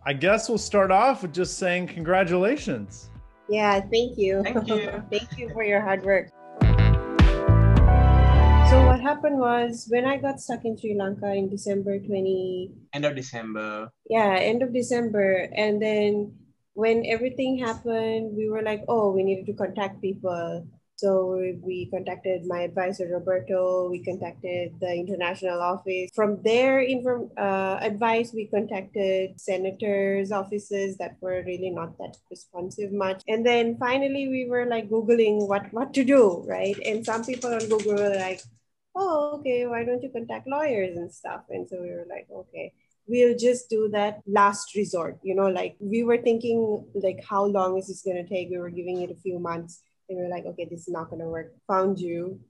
I guess we'll start off with just saying congratulations. Yeah, thank you. Thank you. Thank you for your hard work. So what happened was when I got stuck in Sri Lanka in December 20, End of December. yeah, end of December. And then when everything happened, we were like, oh, we needed to contact people. So we contacted my advisor, Roberto. We contacted the international office. From their advice, we contacted senators' offices that were really not that responsive much. And then finally, we were like Googling what to do, right? And some people on Google were like, oh, okay, why don't you contact lawyers and stuff? And so we were like, okay, we'll just do that last resort. Like we were thinking, like, how long is this going to take? We were giving it a few months. And we were like, okay, this is not going to work. Found you,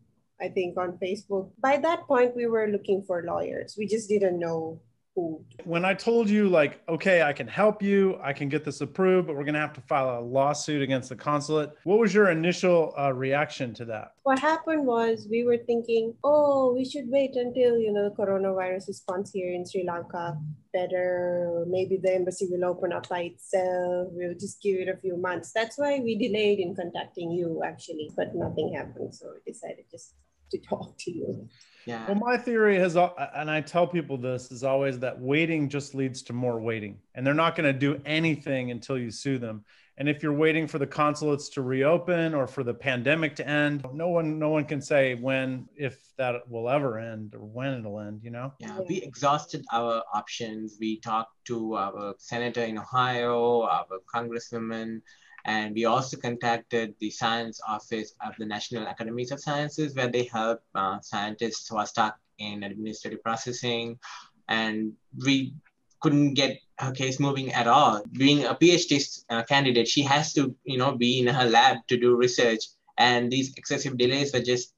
I think, on Facebook. By that point, we were looking for lawyers. We just didn't know who. When I told you, like, okay, I can help you, I can get this approved, but we're going to have to file a lawsuit against the consulate, what was your initial reaction to that? What happened was we were thinking, oh, we should wait until, the coronavirus response here in Sri Lanka better. Maybe the embassy will open up by itself. We'll just give it a few months. That's why we delayed in contacting you, actually, but nothing happened. So we decided just to talk to you. Yeah. Well, my theory has, and I tell people this, is always that waiting just leads to more waiting. And they're not going to do anything until you sue them. And if you're waiting for the consulates to reopen or for the pandemic to end, no one can say if that will ever end or when it'll end, Yeah, we exhausted our options. We talked to our senator in Ohio, our congresswoman, and we also contacted the science office of the National Academies of Sciences, where they help scientists who are stuck in administrative processing. And we couldn't get her case moving at all. Being a PhD candidate, she has to, be in her lab to do research. And these excessive delays were just,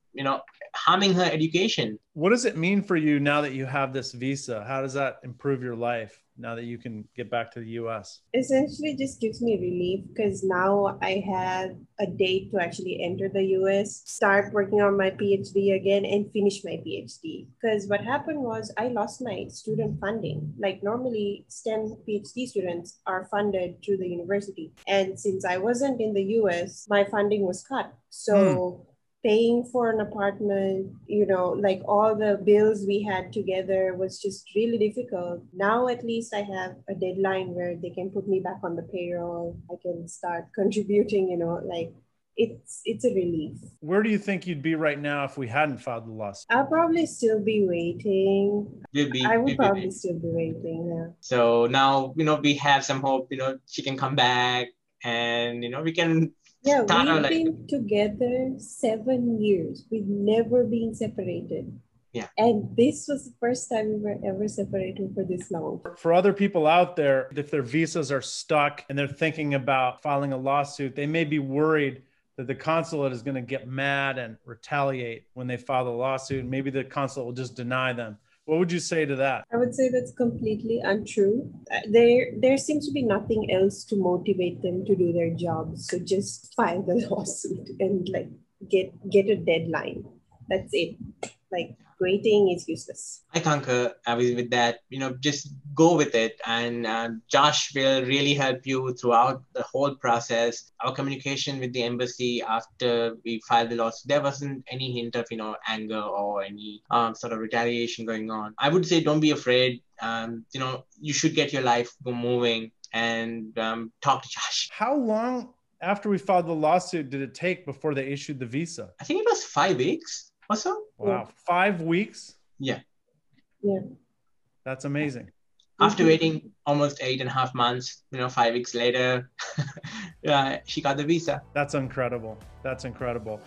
harming her education. What does it mean for you now that you have this visa? How does that improve your life now that you can get back to the US? Essentially just gives me relief because now I have a date to actually enter the US, start working on my PhD again and finish my PhD. Because what happened was I lost my student funding. Like normally STEM PhD students are funded through the university. And since I wasn't in the US, my funding was cut. So paying for an apartment, like all the bills we had together was just really difficult. Now, at least I have a deadline where they can put me back on the payroll. I can start contributing, like it's a relief. Where do you think you'd be right now if we hadn't filed the lawsuit? I'll probably still be waiting. I would probably still be waiting. Yeah. So now, we have some hope, she can come back and, we can. Yeah, we've been together 7 years. We've never been separated. Yeah. And this was the first time we were ever separated for this long. For other people out there, if their visas are stuck and they're thinking about filing a lawsuit, they may be worried that the consulate is going to get mad and retaliate when they file the lawsuit. Maybe the consulate will just deny them. What would you say to that? I would say that's completely untrue. There seems to be nothing else to motivate them to do their jobs. So just file the lawsuit and get a deadline. That's it. Waiting is useless. I concur with that. Just go with it. And Josh will really help you throughout the whole process. Our communication with the embassy after we filed the lawsuit, there wasn't any hint of, anger or any sort of retaliation going on. I would say don't be afraid. You should get your life moving and talk to Josh. How long after we filed the lawsuit did it take before they issued the visa? I think it was 5 weeks. Also? Wow, 5 weeks? Yeah. That's amazing. After waiting almost 8.5 months, 5 weeks later, she got the visa. That's incredible. That's incredible.